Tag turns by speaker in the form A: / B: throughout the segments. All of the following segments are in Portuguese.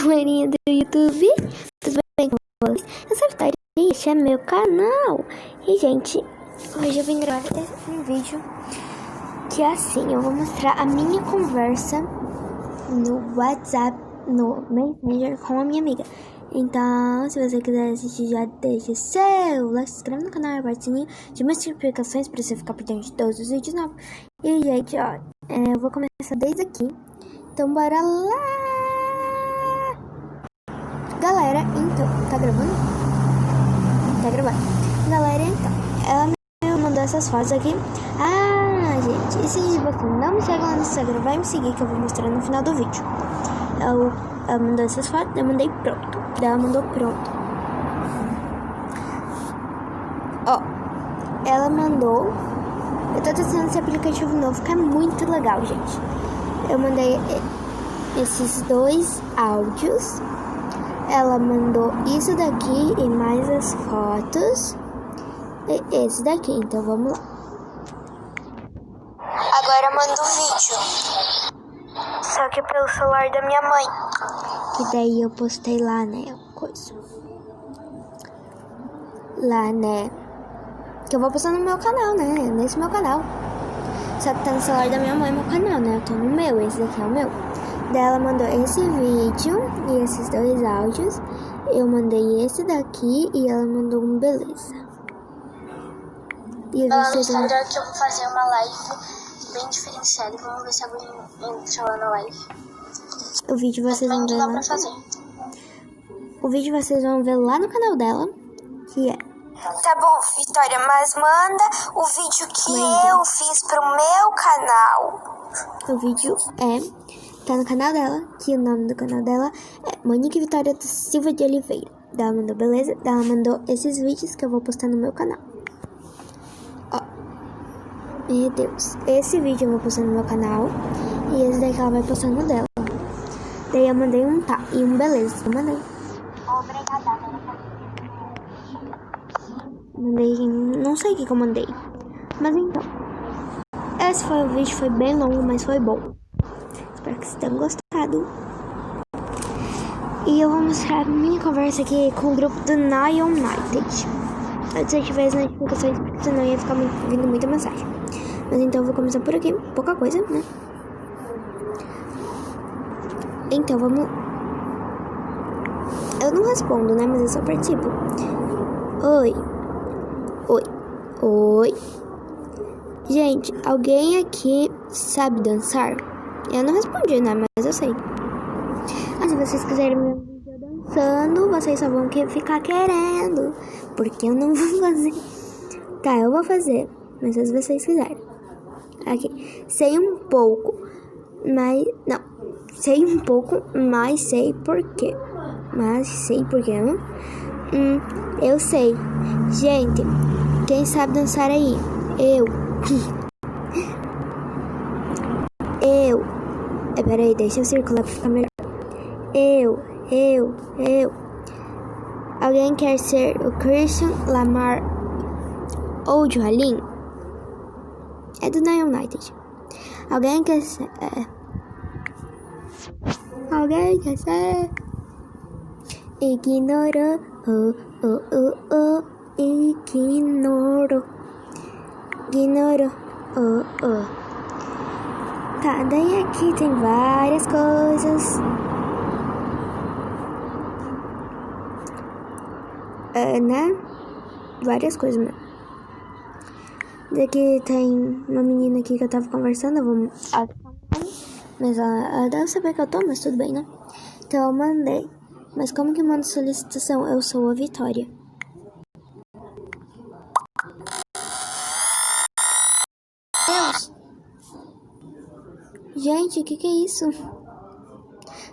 A: galerinha do YouTube, tudo bem com vocês? Eu sou a Vitória e este é meu canal. E gente, hoje eu vim gravar um vídeo que é assim, eu vou mostrar a minha conversa no WhatsApp, no Messenger com a minha amiga. Então, se você quiser assistir, já deixa seu like, se inscreve no canal e aperta o sininho de notificações para você ficar por dentro de todos os vídeos novos. E gente, ó, eu vou começar desde aqui. Então bora lá! Galera, então, tá gravando? Tá gravando. Galera, então, ela me mandou essas fotos aqui. Ah, gente, e se você não me segue lá no Instagram, vai me seguir que eu vou mostrar no final do vídeo. Ela mandou essas fotos, eu mandei pronto. Ela mandou pronto. Ó, ela mandou. Eu tô testando esse aplicativo novo, que é muito legal, gente. Eu mandei esses dois áudios. Ela mandou isso daqui e mais as fotos. E esse daqui, então vamos lá.
B: Agora manda o vídeo. Só que pelo celular da minha mãe.
A: Que daí eu postei lá, né? Coisa. Lá, né? Que eu vou postar no meu canal, né? Nesse meu canal. Só que tá no celular da minha mãe, meu canal, né? Eu tô no meu, esse daqui é o meu. Daí ela mandou esse vídeo e esses dois áudios. Eu mandei esse daqui e ela mandou um beleza. E
B: Ela no Instagram que eu vou fazer uma live bem diferenciada. Vamos ver se alguém entra lá na live.
A: O vídeo vocês vão ver lá.
B: Pra fazer.
A: O vídeo vocês vão ver lá no canal dela, que é.
B: Tá bom, Vitória, mas manda o vídeo que eu fiz pro meu canal.
A: O vídeo tá no canal dela, que o nome do canal dela é Monique Vitória da Silva de Oliveira. Ela mandou beleza, ela mandou esses vídeos que eu vou postar no meu canal. Ó, meu Deus, esse vídeo eu vou postar no meu canal e esse daqui ela vai postar no dela. Daí eu mandei um tá e um beleza, eu mandei.
B: Obrigada.
A: Mandei, não sei o que eu mandei. Mas então, esse foi o vídeo, foi bem longo, mas foi bom. Espero que vocês tenham gostado. E eu vou mostrar a minha conversa aqui com o grupo do Nile United. Eu desativei as notificações porque senão ia ficar vindo muita mensagem. Mas então eu vou começar por aqui, pouca coisa, né? Então vamos. Eu não respondo, né? Mas eu só participo. Oi. Oi. Gente, alguém aqui sabe dançar? Eu não respondi, né? Mas eu sei. Se vocês quiserem ver um vídeo dançando, vocês só vão ficar querendo. Porque eu não vou fazer. Tá, eu vou fazer. Mas se vocês quiserem. Aqui. Sei um pouco. Mas. Não. Sei um pouco, mas sei por quê. Mas sei por quê, não? Eu sei. Gente, quem sabe dançar aí? Eu. Peraí, deixa eu circular pra ficar melhor. Eu. Alguém quer ser o Christian Lamar ou Joalin? É do Nile United. Alguém quer ser... Alguém quer ser... Ignorou. Ignorou. Tá, daí aqui tem várias coisas. Né? Várias coisas mesmo. Daqui tem uma menina aqui que eu tava conversando. Eu vou... Mas ela deve saber que eu tô, mas tudo bem, né? Então eu mandei. Mas como que manda solicitação? Eu sou a Vitória. Deus! Gente, o que é isso?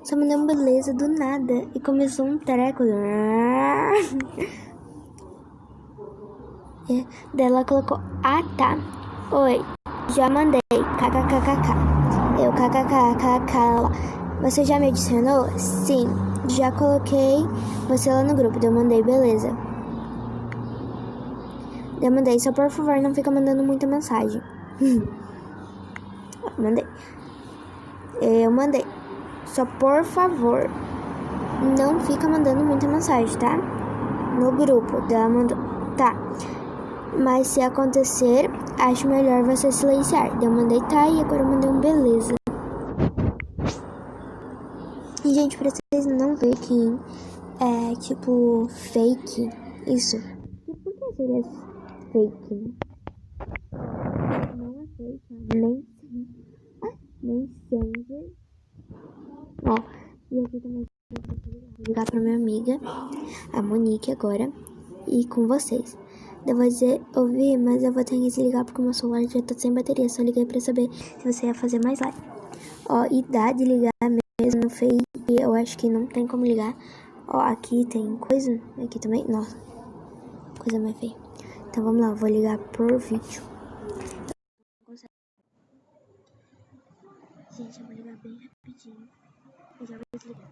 A: Só mandei uma beleza do nada. E começou um treco. Daí ela colocou, ah tá. Oi, já mandei. Kkkkk. Eu kkkkk. Você já me adicionou? Sim. Já coloquei você lá no grupo. Daí eu mandei, beleza. Daí eu mandei, só por favor não fica mandando muita mensagem. Mandei. Eu mandei. Só por favor não fica mandando muita mensagem, tá? No grupo, tá. Mas se acontecer, acho melhor você silenciar. Eu mandei tá e agora eu mandei um beleza. E, gente, pra vocês não verem que é, tipo, fake, isso. E por que seria fake, né? Não é fake, nem sempre. Ó, e aqui também vou ligar pra minha amiga, a Monique, agora, e com vocês. Eu vou dizer, ouvir, mas eu vou ter que desligar porque o meu celular já tá sem bateria. Só liguei pra saber se você ia fazer mais live. Ó, e dá de ligar mesmo no fake, eu acho que não tem como ligar. Ó, aqui tem coisa, aqui também, nossa, coisa mais feia. Então vamos lá, eu vou ligar por vídeo. Gente, eu vou ligar bem rapidinho. Eu já vou desligar.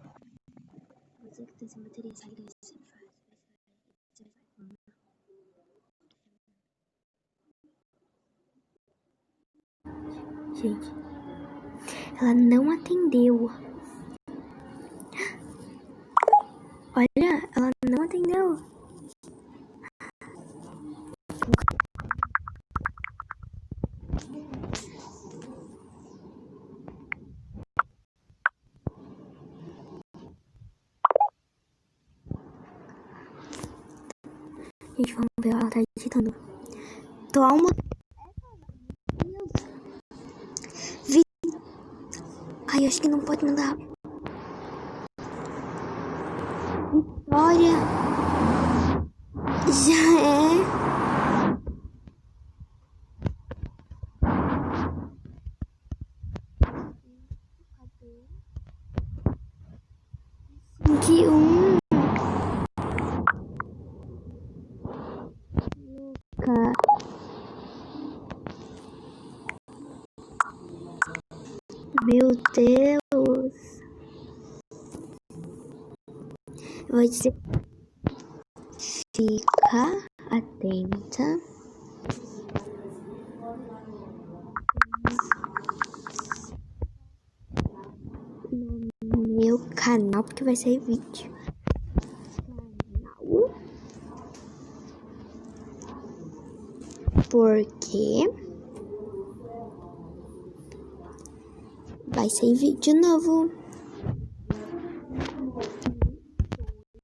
A: Você que tá sem bateria, sai ligar isso. Gente, ela não atendeu. Olha, ela não atendeu. Gente, vamos ver, ela tá digitando. Tô almoçando. Ai, acho que não pode mandar. Vitória. Já é. Que Luca. Meu Deus. Eu vou dizer. Fica atenta. No meu canal, porque vai sair vídeo. Canal. Porque vai sair vídeo novo.